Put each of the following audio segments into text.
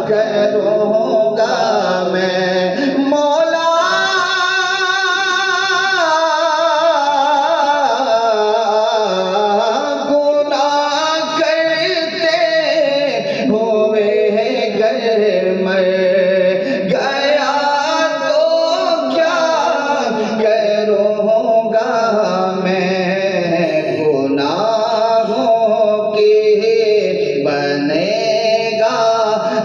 کروں گا میں مولا گناہ کرتے ہوئے گر مر گیا تو کیا کروں گا میں گناہوں کی بنے گا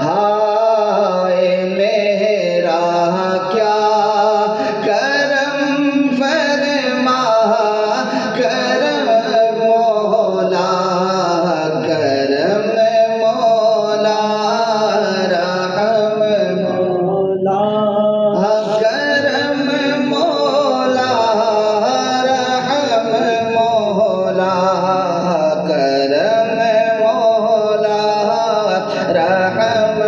ہائے میرا کیا کرم فرما کرم مولا کرم مولا رحم مولا کرم مولا رحم مولا کرم مولا رحم